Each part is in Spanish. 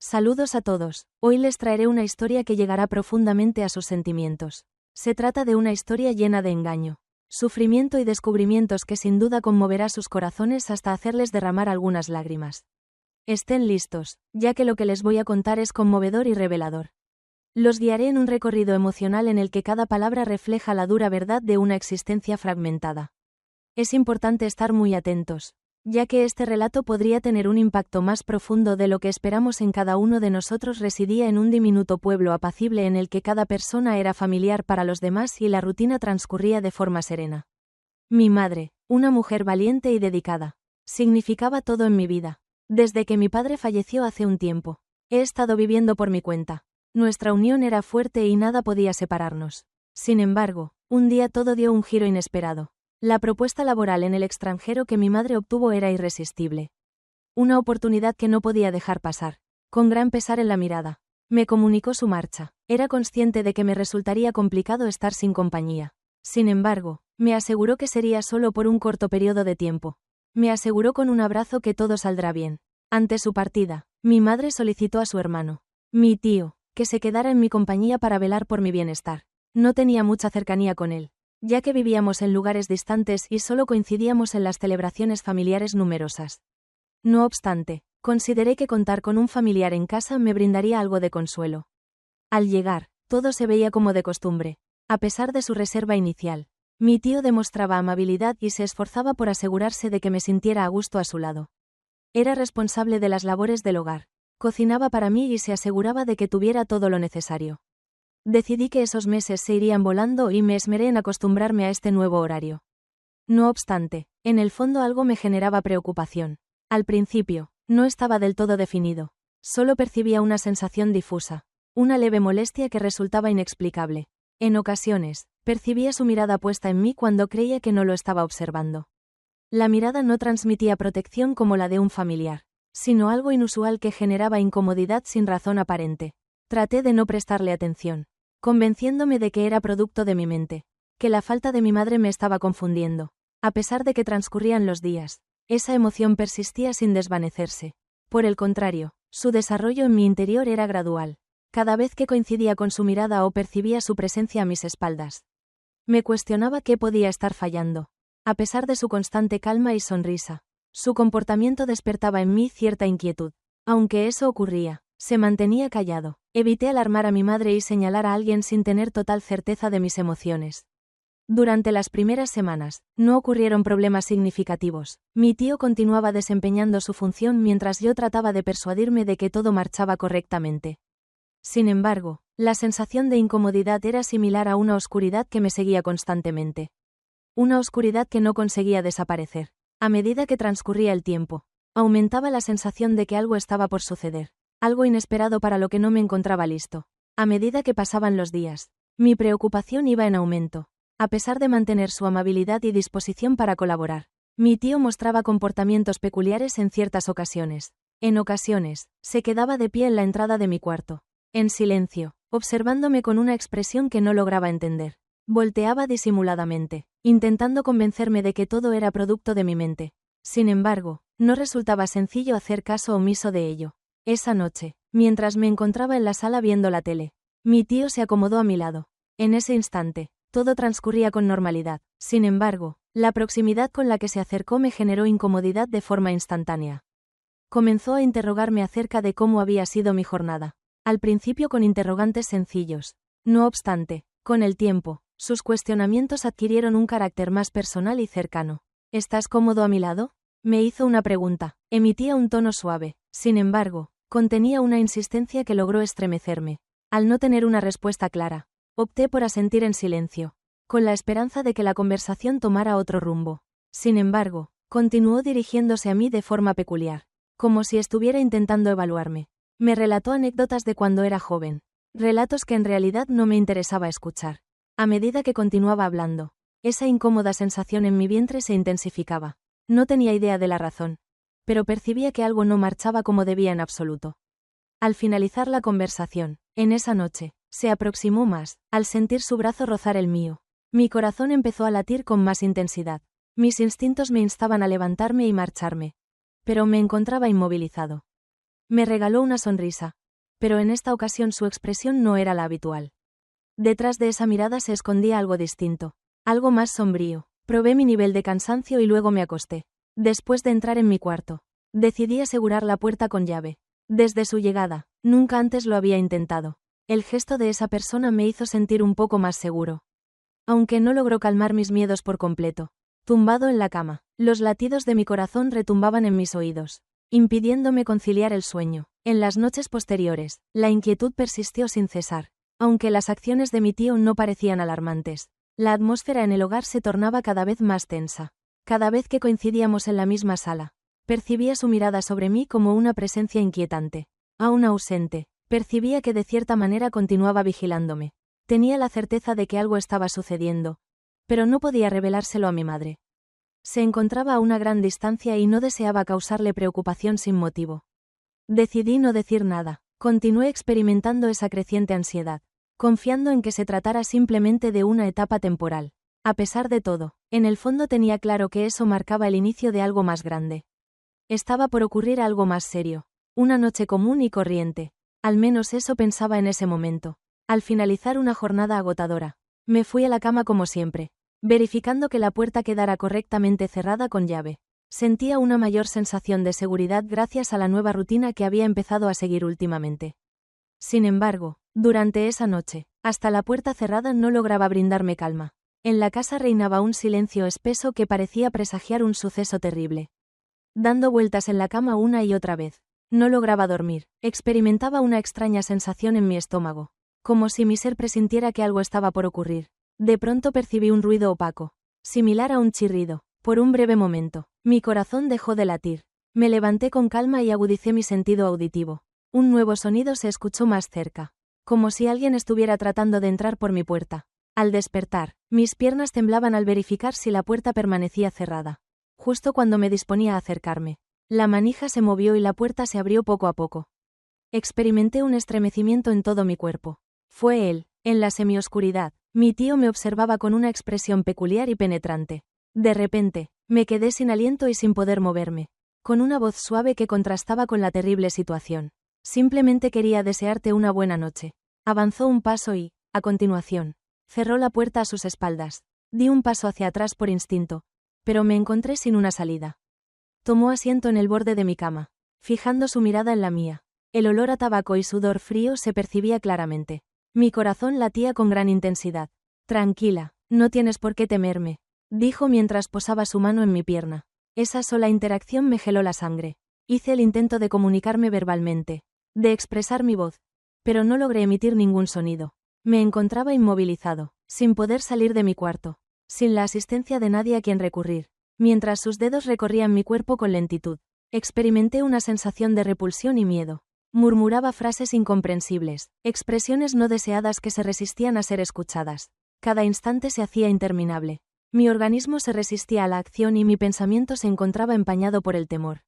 Saludos a todos. Hoy les traeré una historia que llegará profundamente a sus sentimientos. Se trata de una historia llena de engaño, sufrimiento y descubrimientos que sin duda conmoverá sus corazones hasta hacerles derramar algunas lágrimas. Estén listos, ya que lo que les voy a contar es conmovedor y revelador. Los guiaré en un recorrido emocional en el que cada palabra refleja la dura verdad de una existencia fragmentada. Es importante estar muy atentos, ya que este relato podría tener un impacto más profundo de lo que esperamos. En cada uno de nosotros residía en un diminuto pueblo apacible en el que cada persona era familiar para los demás y la rutina transcurría de forma serena. Mi madre, una mujer valiente y dedicada, significaba todo en mi vida. Desde que mi padre falleció hace un tiempo, he estado viviendo por mi cuenta. Nuestra unión era fuerte y nada podía separarnos. Sin embargo, un día todo dio un giro inesperado. La propuesta laboral en el extranjero que mi madre obtuvo era irresistible. Una oportunidad que no podía dejar pasar. Con gran pesar en la mirada, me comunicó su marcha. Era consciente de que me resultaría complicado estar sin compañía. Sin embargo, me aseguró que sería solo por un corto periodo de tiempo. Me aseguró con un abrazo que todo saldrá bien. Ante su partida, mi madre solicitó a su hermano, mi tío, que se quedara en mi compañía para velar por mi bienestar. No tenía mucha cercanía con él, ya que vivíamos en lugares distantes y solo coincidíamos en las celebraciones familiares numerosas. No obstante, consideré que contar con un familiar en casa me brindaría algo de consuelo. Al llegar, todo se veía como de costumbre. A pesar de su reserva inicial, mi tío demostraba amabilidad y se esforzaba por asegurarse de que me sintiera a gusto a su lado. Era responsable de las labores del hogar, cocinaba para mí y se aseguraba de que tuviera todo lo necesario. Decidí que esos meses se irían volando y me esmeré en acostumbrarme a este nuevo horario. No obstante, en el fondo algo me generaba preocupación. Al principio, no estaba del todo definido. Solo percibía una sensación difusa, una leve molestia que resultaba inexplicable. En ocasiones, percibía su mirada puesta en mí cuando creía que no lo estaba observando. La mirada no transmitía protección como la de un familiar, sino algo inusual que generaba incomodidad sin razón aparente. Traté de no prestarle atención, convenciéndome de que era producto de mi mente, que la falta de mi madre me estaba confundiendo. A pesar de que transcurrían los días, esa emoción persistía sin desvanecerse. Por el contrario, su desarrollo en mi interior era gradual. Cada vez que coincidía con su mirada o percibía su presencia a mis espaldas, me cuestionaba qué podía estar fallando. A pesar de su constante calma y sonrisa, su comportamiento despertaba en mí cierta inquietud. Aunque eso ocurría, se mantenía callado. Evité alarmar a mi madre y señalar a alguien sin tener total certeza de mis emociones. Durante las primeras semanas, no ocurrieron problemas significativos. Mi tío continuaba desempeñando su función mientras yo trataba de persuadirme de que todo marchaba correctamente. Sin embargo, la sensación de incomodidad era similar a una oscuridad que me seguía constantemente. Una oscuridad que no conseguía desaparecer. A medida que transcurría el tiempo, aumentaba la sensación de que algo estaba por suceder. Algo inesperado para lo que no me encontraba listo. A medida que pasaban los días, mi preocupación iba en aumento. A pesar de mantener su amabilidad y disposición para colaborar, mi tío mostraba comportamientos peculiares en ciertas ocasiones. En ocasiones, se quedaba de pie en la entrada de mi cuarto, en silencio, observándome con una expresión que no lograba entender. Volteaba disimuladamente, intentando convencerme de que todo era producto de mi mente. Sin embargo, no resultaba sencillo hacer caso omiso de ello. Esa noche, mientras me encontraba en la sala viendo la tele, mi tío se acomodó a mi lado. En ese instante, todo transcurría con normalidad. Sin embargo, la proximidad con la que se acercó me generó incomodidad de forma instantánea. Comenzó a interrogarme acerca de cómo había sido mi jornada. Al principio con interrogantes sencillos. No obstante, con el tiempo, sus cuestionamientos adquirieron un carácter más personal y cercano. ¿Estás cómodo a mi lado?, me hizo una pregunta. Emitía un tono suave. Sin embargo, contenía una insistencia que logró estremecerme. Al no tener una respuesta clara, opté por asentir en silencio, con la esperanza de que la conversación tomara otro rumbo. Sin embargo, continuó dirigiéndose a mí de forma peculiar, como si estuviera intentando evaluarme. Me relató anécdotas de cuando era joven, relatos que en realidad no me interesaba escuchar. A medida que continuaba hablando, esa incómoda sensación en mi vientre se intensificaba. No tenía idea de la razón, pero percibía que algo no marchaba como debía en absoluto. Al finalizar la conversación, en esa noche, se aproximó más. Al sentir su brazo rozar el mío, mi corazón empezó a latir con más intensidad. Mis instintos me instaban a levantarme y marcharme, pero me encontraba inmovilizado. Me regaló una sonrisa. Pero en esta ocasión su expresión no era la habitual. Detrás de esa mirada se escondía algo distinto. Algo más sombrío. Probé mi nivel de cansancio y luego me acosté. Después de entrar en mi cuarto, decidí asegurar la puerta con llave. Desde su llegada, nunca antes lo había intentado. El gesto de esa persona me hizo sentir un poco más seguro. Aunque no logró calmar mis miedos por completo. Tumbado en la cama, los latidos de mi corazón retumbaban en mis oídos, impidiéndome conciliar el sueño. En las noches posteriores, la inquietud persistió sin cesar. Aunque las acciones de mi tío no parecían alarmantes, la atmósfera en el hogar se tornaba cada vez más tensa. Cada vez que coincidíamos en la misma sala, percibía su mirada sobre mí como una presencia inquietante. Aún ausente, percibía que de cierta manera continuaba vigilándome. Tenía la certeza de que algo estaba sucediendo, pero no podía revelárselo a mi madre. Se encontraba a una gran distancia y no deseaba causarle preocupación sin motivo. Decidí no decir nada. Continué experimentando esa creciente ansiedad, confiando en que se tratara simplemente de una etapa temporal. A pesar de todo, en el fondo tenía claro que eso marcaba el inicio de algo más grande. Estaba por ocurrir algo más serio. Una noche común y corriente. Al menos eso pensaba en ese momento. Al finalizar una jornada agotadora, me fui a la cama como siempre, verificando que la puerta quedara correctamente cerrada con llave. Sentía una mayor sensación de seguridad gracias a la nueva rutina que había empezado a seguir últimamente. Sin embargo, durante esa noche, hasta la puerta cerrada no lograba brindarme calma. En la casa reinaba un silencio espeso que parecía presagiar un suceso terrible. Dando vueltas en la cama una y otra vez, no lograba dormir. Experimentaba una extraña sensación en mi estómago, como si mi ser presintiera que algo estaba por ocurrir. De pronto percibí un ruido opaco, similar a un chirrido. Por un breve momento, mi corazón dejó de latir. Me levanté con calma y agudicé mi sentido auditivo. Un nuevo sonido se escuchó más cerca, como si alguien estuviera tratando de entrar por mi puerta. Al despertar, mis piernas temblaban al verificar si la puerta permanecía cerrada. Justo cuando me disponía a acercarme, la manija se movió y la puerta se abrió poco a poco. Experimenté un estremecimiento en todo mi cuerpo. Fue él, en la semioscuridad. Mi tío me observaba con una expresión peculiar y penetrante. De repente, me quedé sin aliento y sin poder moverme, con una voz suave que contrastaba con la terrible situación. Simplemente quería desearte una buena noche. Avanzó un paso y, a continuación, cerró la puerta a sus espaldas. Di un paso hacia atrás por instinto, pero me encontré sin una salida. Tomó asiento en el borde de mi cama, fijando su mirada en la mía. El olor a tabaco y sudor frío se percibía claramente. Mi corazón latía con gran intensidad. Tranquila, no tienes por qué temerme, dijo mientras posaba su mano en mi pierna. Esa sola interacción me geló la sangre. Hice el intento de comunicarme verbalmente, de expresar mi voz, pero no logré emitir ningún sonido. Me encontraba inmovilizado, sin poder salir de mi cuarto, sin la asistencia de nadie a quien recurrir. Mientras sus dedos recorrían mi cuerpo con lentitud, experimenté una sensación de repulsión y miedo. Murmuraba frases incomprensibles, expresiones no deseadas que se resistían a ser escuchadas. Cada instante se hacía interminable. Mi organismo se resistía a la acción y mi pensamiento se encontraba empañado por el temor.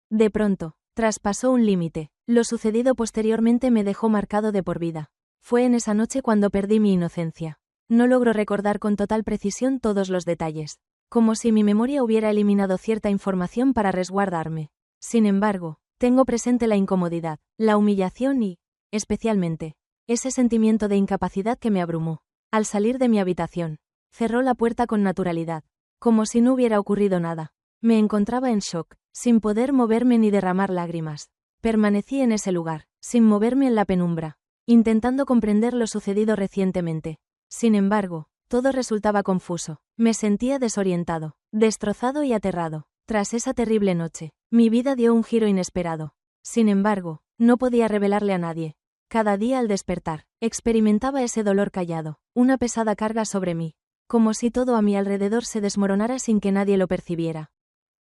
De pronto, traspasó un límite. Lo sucedido posteriormente me dejó marcado de por vida. Fue en esa noche cuando perdí mi inocencia. No logro recordar con total precisión todos los detalles, como si mi memoria hubiera eliminado cierta información para resguardarme. Sin embargo, tengo presente la incomodidad, la humillación y, especialmente, ese sentimiento de incapacidad que me abrumó. Al salir de mi habitación, cerró la puerta con naturalidad, como si no hubiera ocurrido nada. Me encontraba en shock, sin poder moverme ni derramar lágrimas. Permanecí en ese lugar, sin moverme en la penumbra, intentando comprender lo sucedido recientemente. Sin embargo, todo resultaba confuso. Me sentía desorientado, destrozado y aterrado. Tras esa terrible noche, mi vida dio un giro inesperado. Sin embargo, no podía revelarle a nadie. Cada día al despertar, experimentaba ese dolor callado, una pesada carga sobre mí, como si todo a mi alrededor se desmoronara sin que nadie lo percibiera.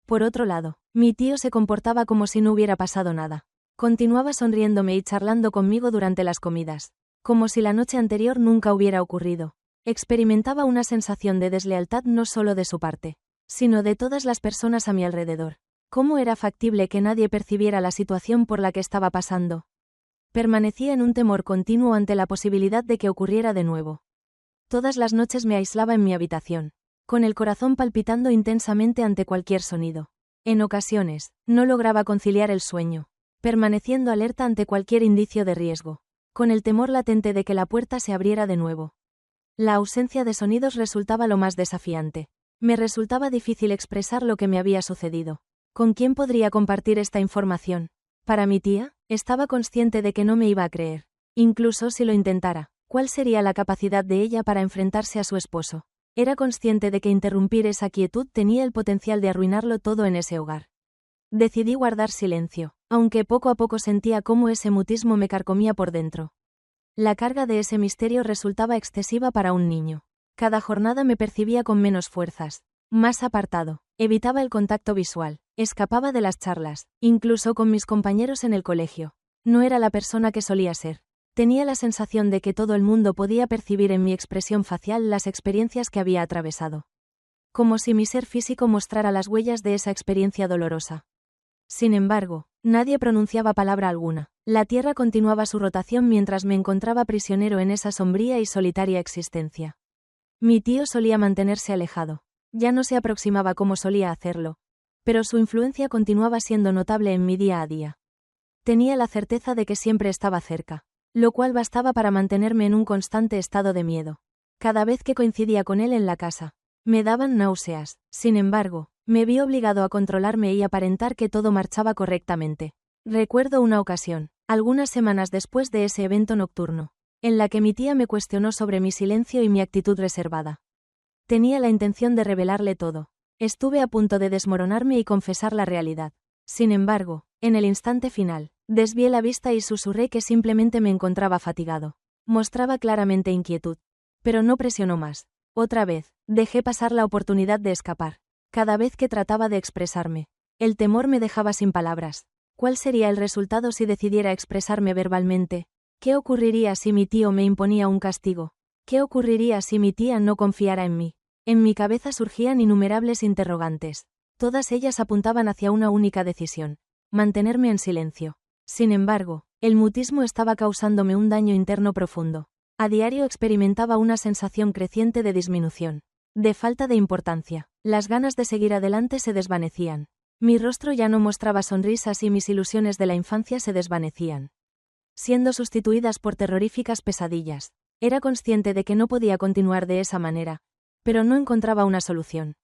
Por otro lado, mi tío se comportaba como si no hubiera pasado nada. Continuaba sonriéndome y charlando conmigo durante las comidas, como si la noche anterior nunca hubiera ocurrido. Experimentaba una sensación de deslealtad no solo de su parte, sino de todas las personas a mi alrededor. ¿Cómo era factible que nadie percibiera la situación por la que estaba pasando? Permanecía en un temor continuo ante la posibilidad de que ocurriera de nuevo. Todas las noches me aislaba en mi habitación, con el corazón palpitando intensamente ante cualquier sonido. En ocasiones, no lograba conciliar el sueño, permaneciendo alerta ante cualquier indicio de riesgo, con el temor latente de que la puerta se abriera de nuevo. La ausencia de sonidos resultaba lo más desafiante. Me resultaba difícil expresar lo que me había sucedido. ¿Con quién podría compartir esta información? Para mi tía, estaba consciente de que no me iba a creer. Incluso si lo intentara, ¿cuál sería la capacidad de ella para enfrentarse a su esposo? Era consciente de que interrumpir esa quietud tenía el potencial de arruinarlo todo en ese hogar. Decidí guardar silencio, aunque poco a poco sentía cómo ese mutismo me carcomía por dentro. La carga de ese misterio resultaba excesiva para un niño. Cada jornada me percibía con menos fuerzas, más apartado, evitaba el contacto visual, escapaba de las charlas, incluso con mis compañeros en el colegio. No era la persona que solía ser. Tenía la sensación de que todo el mundo podía percibir en mi expresión facial las experiencias que había atravesado. Como si mi ser físico mostrara las huellas de esa experiencia dolorosa. Sin embargo, nadie pronunciaba palabra alguna. La tierra continuaba su rotación mientras me encontraba prisionero en esa sombría y solitaria existencia. Mi tío solía mantenerse alejado. Ya no se aproximaba como solía hacerlo. Pero su influencia continuaba siendo notable en mi día a día. Tenía la certeza de que siempre estaba cerca, lo cual bastaba para mantenerme en un constante estado de miedo. Cada vez que coincidía con él en la casa, me daban náuseas. Sin embargo, me vi obligado a controlarme y aparentar que todo marchaba correctamente. Recuerdo una ocasión, algunas semanas después de ese evento nocturno, en la que mi tía me cuestionó sobre mi silencio y mi actitud reservada. Tenía la intención de revelarle todo. Estuve a punto de desmoronarme y confesar la realidad. Sin embargo, en el instante final, desvié la vista y susurré que simplemente me encontraba fatigado. Mostraba claramente inquietud. Pero no presionó más. Otra vez, dejé pasar la oportunidad de escapar. Cada vez que trataba de expresarme, el temor me dejaba sin palabras. ¿Cuál sería el resultado si decidiera expresarme verbalmente? ¿Qué ocurriría si mi tío me imponía un castigo? ¿Qué ocurriría si mi tía no confiara en mí? En mi cabeza surgían innumerables interrogantes. Todas ellas apuntaban hacia una única decisión: mantenerme en silencio. Sin embargo, el mutismo estaba causándome un daño interno profundo. A diario experimentaba una sensación creciente de disminución, de falta de importancia. Las ganas de seguir adelante se desvanecían. Mi rostro ya no mostraba sonrisas y mis ilusiones de la infancia se desvanecían, siendo sustituidas por terroríficas pesadillas. Era consciente de que no podía continuar de esa manera, pero no encontraba una solución.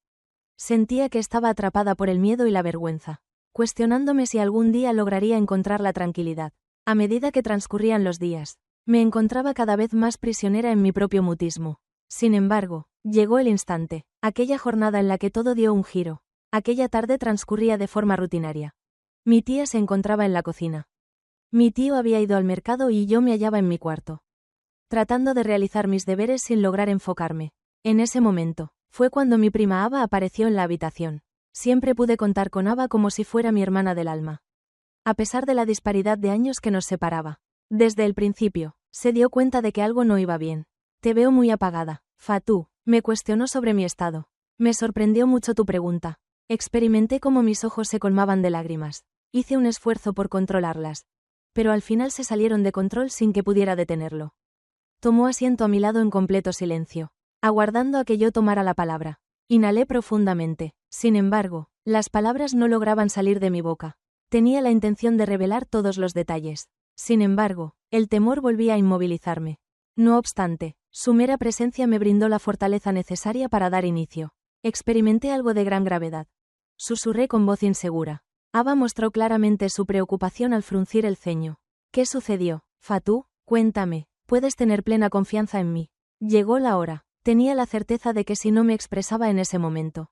Sentía que estaba atrapada por el miedo y la vergüenza, cuestionándome si algún día lograría encontrar la tranquilidad. A medida que transcurrían los días, me encontraba cada vez más prisionera en mi propio mutismo. Sin embargo, llegó el instante, aquella jornada en la que todo dio un giro. Aquella tarde transcurría de forma rutinaria. Mi tía se encontraba en la cocina. Mi tío había ido al mercado y yo me hallaba en mi cuarto, tratando de realizar mis deberes sin lograr enfocarme. En ese momento, fue cuando mi prima Ava apareció en la habitación. Siempre pude contar con Ava como si fuera mi hermana del alma. A pesar de la disparidad de años que nos separaba, desde el principio, se dio cuenta de que algo no iba bien. Te veo muy apagada, Fatou, me cuestionó sobre mi estado. Me sorprendió mucho tu pregunta. Experimenté cómo mis ojos se colmaban de lágrimas. Hice un esfuerzo por controlarlas, pero al final se salieron de control sin que pudiera detenerlo. Tomó asiento a mi lado en completo silencio, aguardando a que yo tomara la palabra. Inhalé profundamente. Sin embargo, las palabras no lograban salir de mi boca. Tenía la intención de revelar todos los detalles. Sin embargo, el temor volvía a inmovilizarme. No obstante, su mera presencia me brindó la fortaleza necesaria para dar inicio. Experimenté algo de gran gravedad. Susurré con voz insegura. Ava mostró claramente su preocupación al fruncir el ceño. ¿Qué sucedió, Fatou? Cuéntame, puedes tener plena confianza en mí. Llegó la hora. Tenía la certeza de que si no me expresaba en ese momento,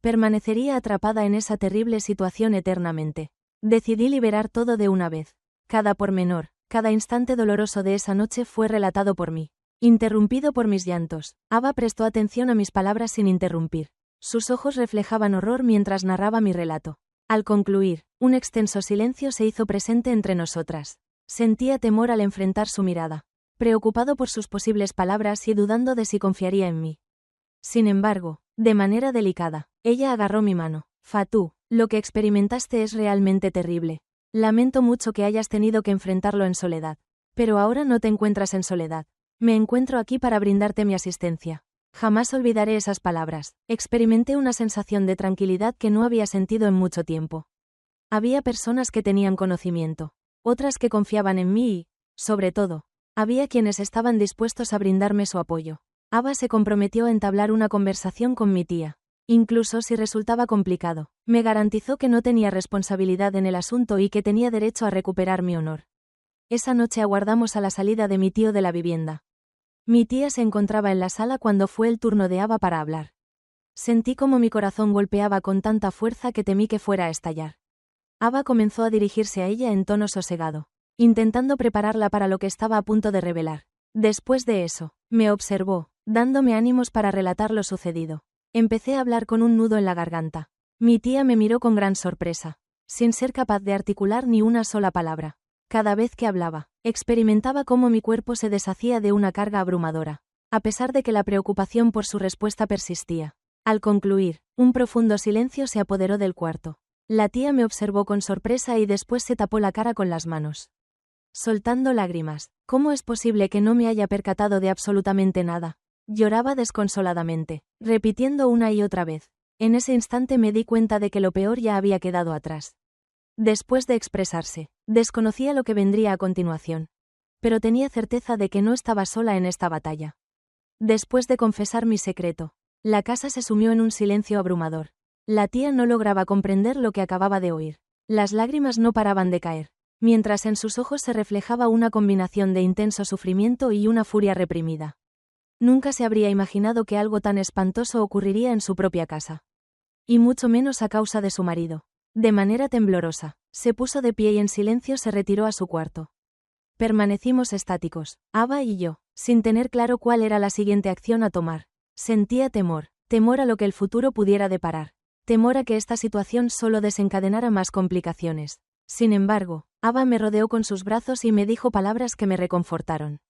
permanecería atrapada en esa terrible situación eternamente. Decidí liberar todo de una vez. Cada pormenor, cada instante doloroso de esa noche fue relatado por mí, interrumpido por mis llantos. Ava prestó atención a mis palabras sin interrumpir. Sus ojos reflejaban horror mientras narraba mi relato. Al concluir, un extenso silencio se hizo presente entre nosotras. Sentía temor al enfrentar su mirada, preocupado por sus posibles palabras y dudando de si confiaría en mí. Sin embargo, de manera delicada, ella agarró mi mano. Fatou, lo que experimentaste es realmente terrible. Lamento mucho que hayas tenido que enfrentarlo en soledad. Pero ahora no te encuentras en soledad. Me encuentro aquí para brindarte mi asistencia. Jamás olvidaré esas palabras. Experimenté una sensación de tranquilidad que no había sentido en mucho tiempo. Había personas que tenían conocimiento, otras que confiaban en mí y, sobre todo, había quienes estaban dispuestos a brindarme su apoyo. Ava se comprometió a entablar una conversación con mi tía. Incluso si resultaba complicado, me garantizó que no tenía responsabilidad en el asunto y que tenía derecho a recuperar mi honor. Esa noche aguardamos a la salida de mi tío de la vivienda. Mi tía se encontraba en la sala cuando fue el turno de Ava para hablar. Sentí como mi corazón golpeaba con tanta fuerza que temí que fuera a estallar. Ava comenzó a dirigirse a ella en tono sosegado, intentando prepararla para lo que estaba a punto de revelar. Después de eso, me observó, dándome ánimos para relatar lo sucedido. Empecé a hablar con un nudo en la garganta. Mi tía me miró con gran sorpresa, sin ser capaz de articular ni una sola palabra. Cada vez que hablaba, experimentaba cómo mi cuerpo se deshacía de una carga abrumadora, a pesar de que la preocupación por su respuesta persistía. Al concluir, un profundo silencio se apoderó del cuarto. La tía me observó con sorpresa y después se tapó la cara con las manos, soltando lágrimas. ¿Cómo es posible que no me haya percatado de absolutamente nada? Lloraba desconsoladamente, repitiendo una y otra vez. En ese instante me di cuenta de que lo peor ya había quedado atrás. Después de expresarse, desconocía lo que vendría a continuación. Pero tenía certeza de que no estaba sola en esta batalla. Después de confesar mi secreto, la casa se sumió en un silencio abrumador. La tía no lograba comprender lo que acababa de oír. Las lágrimas no paraban de caer, mientras en sus ojos se reflejaba una combinación de intenso sufrimiento y una furia reprimida. Nunca se habría imaginado que algo tan espantoso ocurriría en su propia casa. Y mucho menos a causa de su marido. De manera temblorosa, se puso de pie y en silencio se retiró a su cuarto. Permanecimos estáticos, Ava y yo, sin tener claro cuál era la siguiente acción a tomar. Sentía temor a lo que el futuro pudiera deparar. Temor a que esta situación solo desencadenara más complicaciones. Sin embargo, Ava me rodeó con sus brazos y me dijo palabras que me reconfortaron.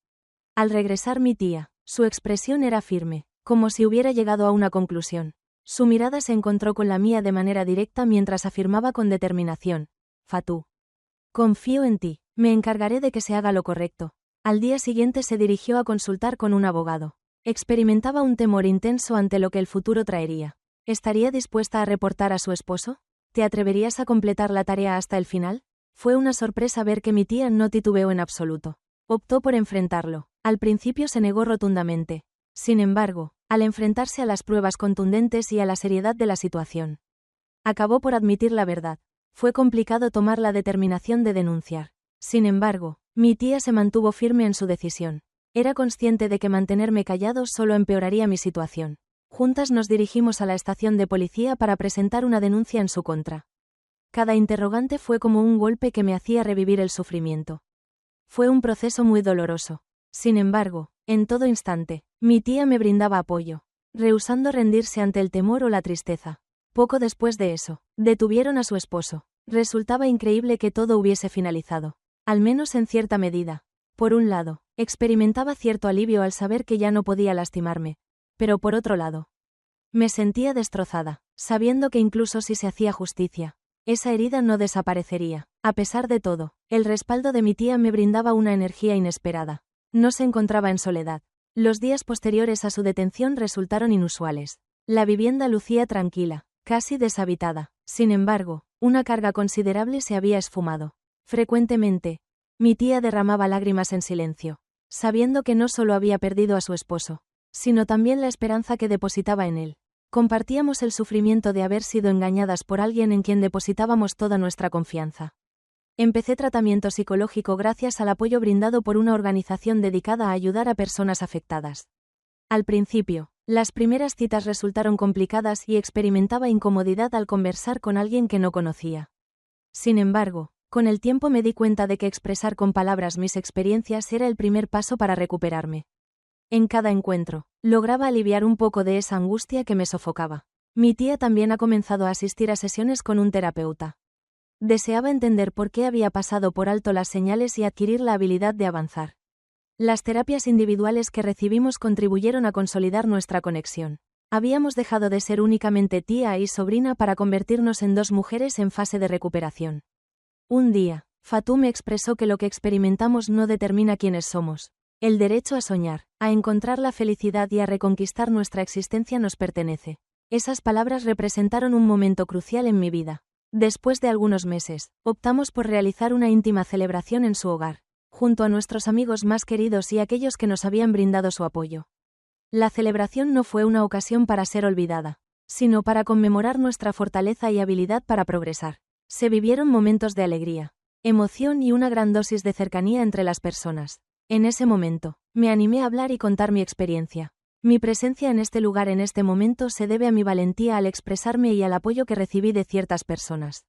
Al regresar mi tía, su expresión era firme, como si hubiera llegado a una conclusión. Su mirada se encontró con la mía de manera directa mientras afirmaba con determinación: Fatou, confío en ti, me encargaré de que se haga lo correcto. Al día siguiente se dirigió a consultar con un abogado. Experimentaba un temor intenso ante lo que el futuro traería. ¿Estaría dispuesta a reportar a su esposo? ¿Te atreverías a completar la tarea hasta el final? Fue una sorpresa ver que mi tía no titubeó en absoluto. Optó por enfrentarlo. Al principio se negó rotundamente. Sin embargo, al enfrentarse a las pruebas contundentes y a la seriedad de la situación, acabó por admitir la verdad. Fue complicado tomar la determinación de denunciar. Sin embargo, mi tía se mantuvo firme en su decisión. Era consciente de que mantenerme callado solo empeoraría mi situación. Juntas nos dirigimos a la estación de policía para presentar una denuncia en su contra. Cada interrogante fue como un golpe que me hacía revivir el sufrimiento. Fue un proceso muy doloroso. Sin embargo, en todo instante, mi tía me brindaba apoyo, rehusando rendirse ante el temor o la tristeza. Poco después de eso, detuvieron a su esposo. Resultaba increíble que todo hubiese finalizado, al menos en cierta medida. Por un lado, experimentaba cierto alivio al saber que ya no podía lastimarme, pero por otro lado, me sentía destrozada, sabiendo que incluso si se hacía justicia, esa herida no desaparecería. A pesar de todo, el respaldo de mi tía me brindaba una energía inesperada. No se encontraba en soledad. Los días posteriores a su detención resultaron inusuales. La vivienda lucía tranquila, casi deshabitada. Sin embargo, una carga considerable se había esfumado. Frecuentemente, mi tía derramaba lágrimas en silencio, sabiendo que no solo había perdido a su esposo, sino también la esperanza que depositaba en él. Compartíamos el sufrimiento de haber sido engañadas por alguien en quien depositábamos toda nuestra confianza. Empecé tratamiento psicológico gracias al apoyo brindado por una organización dedicada a ayudar a personas afectadas. Al principio, las primeras citas resultaron complicadas y experimentaba incomodidad al conversar con alguien que no conocía. Sin embargo, con el tiempo me di cuenta de que expresar con palabras mis experiencias era el primer paso para recuperarme. En cada encuentro, lograba aliviar un poco de esa angustia que me sofocaba. Mi tía también ha comenzado a asistir a sesiones con un terapeuta. Deseaba entender por qué había pasado por alto las señales y adquirir la habilidad de avanzar. Las terapias individuales que recibimos contribuyeron a consolidar nuestra conexión. Habíamos dejado de ser únicamente tía y sobrina para convertirnos en dos mujeres en fase de recuperación. Un día, Fatou me expresó que lo que experimentamos no determina quiénes somos. El derecho a soñar, a encontrar la felicidad y a reconquistar nuestra existencia nos pertenece. Esas palabras representaron un momento crucial en mi vida. Después de algunos meses, optamos por realizar una íntima celebración en su hogar, junto a nuestros amigos más queridos y aquellos que nos habían brindado su apoyo. La celebración no fue una ocasión para ser olvidada, sino para conmemorar nuestra fortaleza y habilidad para progresar. Se vivieron momentos de alegría, emoción y una gran dosis de cercanía entre las personas. En ese momento, me animé a hablar y contar mi experiencia. Mi presencia en este lugar en este momento se debe a mi valentía al expresarme y al apoyo que recibí de ciertas personas.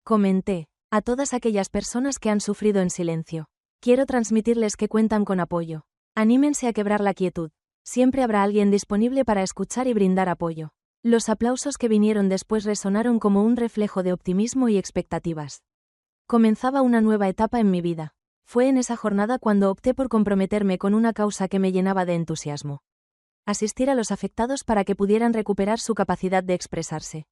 Comenté, a todas aquellas personas que han sufrido en silencio. Quiero transmitirles que cuentan con apoyo. Anímense a quebrar la quietud. Siempre habrá alguien disponible para escuchar y brindar apoyo. Los aplausos que vinieron después resonaron como un reflejo de optimismo y expectativas. Comenzaba una nueva etapa en mi vida. Fue en esa jornada cuando opté por comprometerme con una causa que me llenaba de entusiasmo. Asistir a los afectados para que pudieran recuperar su capacidad de expresarse.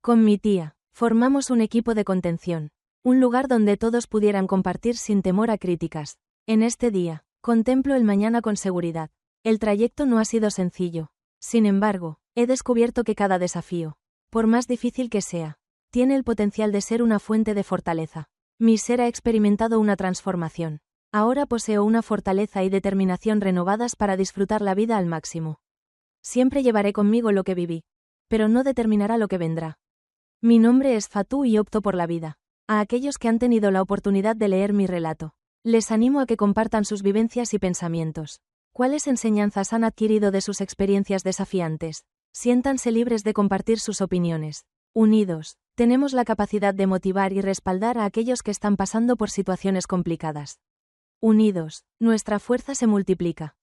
Con mi tía, formamos un equipo de contención, un lugar donde todos pudieran compartir sin temor a críticas. En este día, contemplo el mañana con seguridad. El trayecto no ha sido sencillo. Sin embargo, he descubierto que cada desafío, por más difícil que sea, tiene el potencial de ser una fuente de fortaleza. Mi ser ha experimentado una transformación. Ahora poseo una fortaleza y determinación renovadas para disfrutar la vida al máximo. Siempre llevaré conmigo lo que viví, pero no determinará lo que vendrá. Mi nombre es Fatou y opto por la vida. A aquellos que han tenido la oportunidad de leer mi relato, les animo a que compartan sus vivencias y pensamientos. ¿Cuáles enseñanzas han adquirido de sus experiencias desafiantes? Siéntanse libres de compartir sus opiniones. Unidos, tenemos la capacidad de motivar y respaldar a aquellos que están pasando por situaciones complicadas. Unidos, nuestra fuerza se multiplica.